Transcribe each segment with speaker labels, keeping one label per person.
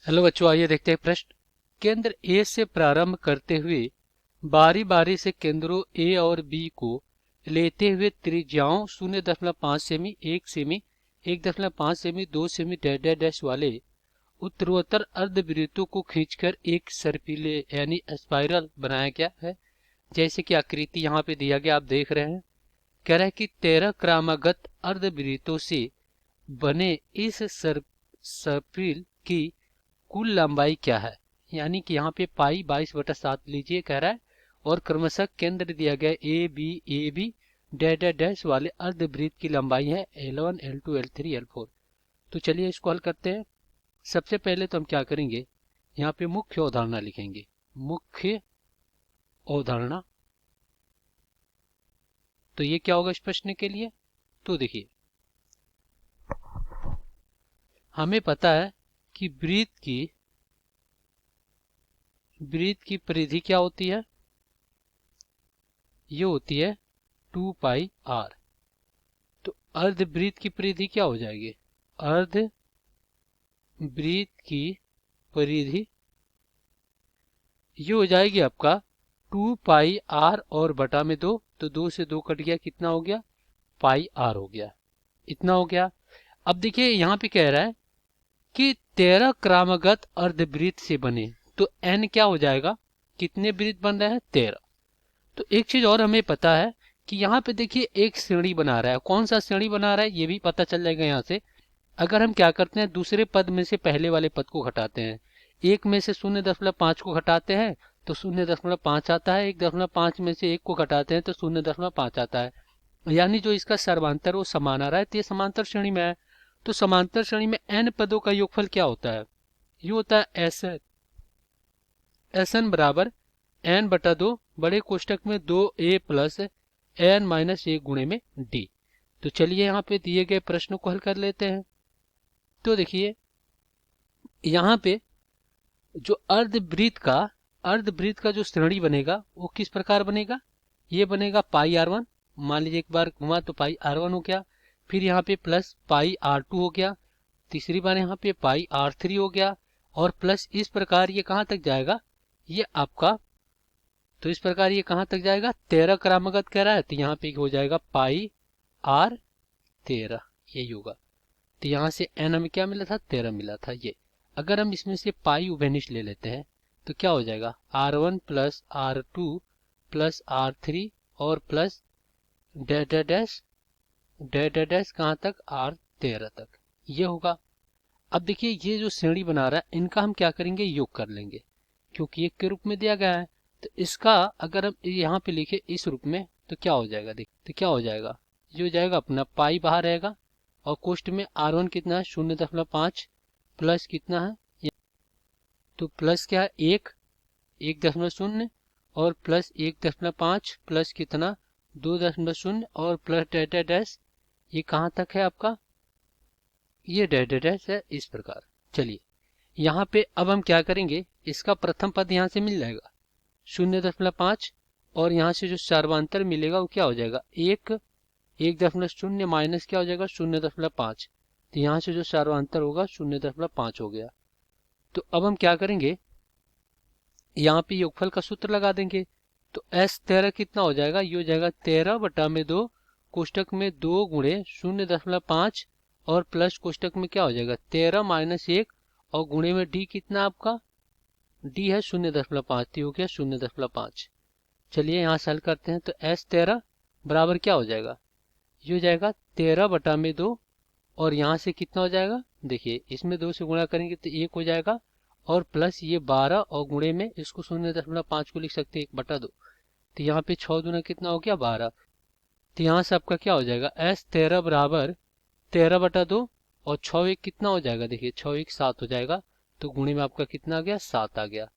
Speaker 1: Hello बच्चों, आइए देखते हैं प्रश्न। केंद्र ए से प्रारंभ करते हुए बारी बारी से केंद्रों ए और बी को लेते हुए त्रिज्याओं 0.5 semi, 1 semi, 1.5 semi, 2 semi dash dash dash वाले उत्तरोत्तर अर्धवृत्तों को खींचकर एक सर्पिले यानी स्पाइरल बनाया गया है। जैसे कि आकृति यहाँ पे दिया गया, आप देख रहे हैं। कह रहा है कि 13 क्रमागत अर्धवृत्तों से बने इस सर्पिल की कुल लंबाई क्या है। यानी कि यहाँ पे पाई 22/7 लीजिए कह रहा है, और क्रमशः केंद्र दिया गया A B dash dash dash वाले अर्धवृत्त की लंबाई है L1 L2 L3 L4। तो चलिए इसको हल करते हैं। सबसे पहले तो हम क्या करेंगे, यहाँ पे मुख्य अवधारणा लिखेंगे। मुख्य अवधारणा, तो ये क्या होगा इस प्रश्न के लिए। तो देखिए, हमें पता है कि वृत्त की परिधि क्या होती है, ये होती है 2πr। तो अर्धवृत्त की परिधि क्या हो जाएगी, अर्धवृत्त की परिधि ये हो जाएगी आपका 2πr और बटा में 2, तो 2 से 2 कट गया, कितना हो गया, πr हो गया, इतना हो गया। अब देखिए यहाँ पे कह रहा है कि 13 क्रमागत अर्धवृत्त से बने, तो n क्या हो जाएगा, कितने वृत्त बन रहे हैं, 13। तो एक चीज और हमें पता है कि यहाँ पे देखिए एक श्रेणी बना रहा है। कौन सा श्रेणी बना रहा है ये भी पता चल जाएगा यहाँ से। अगर हम क्या करते हैं, दूसरे पद में से पहले वाले पद को घटाते हैं, एक में से 0.5 को घटाते हैं तो 0.5 आता है, 1.5 में से 1 को घटाते हैं तो 0.5 आता है। यानी जो इसका सर्वांतर वो समान आ रहा है, तो ये समांतर श्रेणी में है। तो समांतर श्रेणी में n पदों का योगफल क्या होता है, ये होता है एस एन बराबर n/2 बड़े कोष्टक में 2a प्लस n-1 गुणे में d। तो चलिए यहाँ पे दिए गए प्रश्न को हल कर लेते हैं। तो देखिए यहाँ पे जो अर्धवृत्त का जो श्रेणी बनेगा वो किस प्रकार बनेगा, ये बनेगा πr1। मान लीजिए एक बार घुमा तो πr1 हो गया, फिर यहाँ पे प्लस πr2 हो गया, तीसरी बार यहाँ पे πr3 हो गया, और प्लस इस प्रकार ये कहाँ तक जाएगा, ये आपका, तो इस प्रकार ये कहाँ तक जाएगा, 13 क्रमागत कह रहा है, तो यहाँ पे हो जाएगा πr13, यही होगा। तो यहाँ से n हमें क्या मिला था, 13 मिला था। ये अगर हम इसमें से पाई उभयनिष्ठ ले लेते हैं तो क्या हो जाएगा, r1 plus r2 plus r3 और plus dash dash dash dash dash dash कहाँ तक, r13 तक, ये होगा। अब देखिए ये जो श्रेणी बना रहा है इनका हम क्या करेंगे, योग कर लेंगे, क्योंकि एक के रूप में दिया गया है। तो इसका अगर हम यहाँ पे लिखे इस रूप में तो क्या हो जाएगा, देख तो क्या हो जाएगा, ये हो जाएगा अपना पाई बाहर रहेगा, और कोष्ट में r1 कितना है 0.5 प्लस कितना है, तो प्लस क्या है 1.0 और प्लस 1.5 प्लस कितना 2.0 और प्लस डैश डैश, ये कहाँ तक है आपका, ये डैश डैश है, इस प्रकार। चलिए यहाँ पे अब हम क्या करेंगे, इसका प्रथम पद यहाँ से मिल जाएगा 0.5, और यहाँ से जो सर्वांतर मिलेगा वो क्या हो जाएगा, 1.0 माइनस क्या हो जाएगा 0.5, तो यहाँ से जो सर्वांतर होगा 0.5 हो गया। तो अब हम क्या करेंगे, यहाँ पे योगफल का सूत्र लगा देंगे। तो S13 कितना हो जाएगा, ये हो जाएगा 13/2 कोष्टक में 2 गुणे 0.5 और प्लस कोष्टक में क्या हो जाएगा 13-1 और गुणे में d कितना आपका, d है 0.5, तो हो गया 0.5। चलिए यहाँ से हल करते हैं। तो S13 बराबर क्या हो जाएगा, ये हो जाएगा 13/2, और यहाँ से कितना हो जाएगा, देखिए इसमें 2 से गुणा करेंगे तो 1 हो जाएगा, और प्लस ये 12 और गुणे में इसको 0.5 को लिख सकते हैं 1/2, तो यहाँ पे 6 दूना कितना हो गया 12। तो यहाँ से आपका क्या हो जाएगा, S13 बराबर 13/2 और 6 कितना हो जाएगा, देखिए 6 7 हो जाएगा, तो गुणे में आपका कितना आ गया 7 आ गया।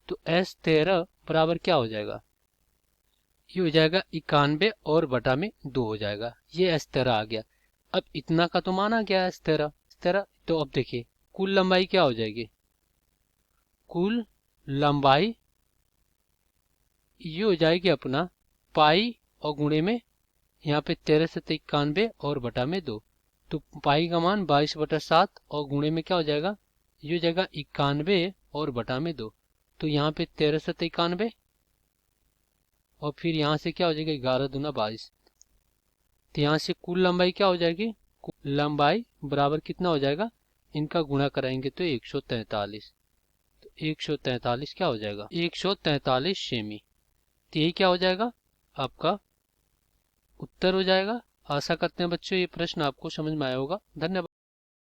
Speaker 1: तो S13 बराबर क्या हो जाएगा, ये हो जाएगा 91 और बटा में 2 हो जाएगा, ये S13 आ गया। अब इतना का तो माना गया S13, तो अब देखिए कुल लंबाई क्या हो जाएगी, कुल लंबाई ये हो जाएगी अपना पाई और गुणे में यहाँ पे 13 से 91 और बटा में 2, तो पाई का मान 22/7 और गुणे में क्या हो जाएगा ये हो जाएगा 91 और बटा में 2, तो यहाँ पे 13 सत्ता 91 और फिर यहाँ से क्या हो जाएगा 11 दूना 22। तो यहाँ से कुल लंबाई क्या हो जाएगी, कुल लंबाई बराबर कितना हो जाएगा, इनका गुणा कराएंगे तो 143। तो 143 क्या हो जाएगा, 143 सेमी। तो यही क्या हो जाएगा आपका उत्तर हो जाएगा। आशा करते हैं बच्चों ये प्रश्न आपको समझ में आया होगा। धन्यवाद।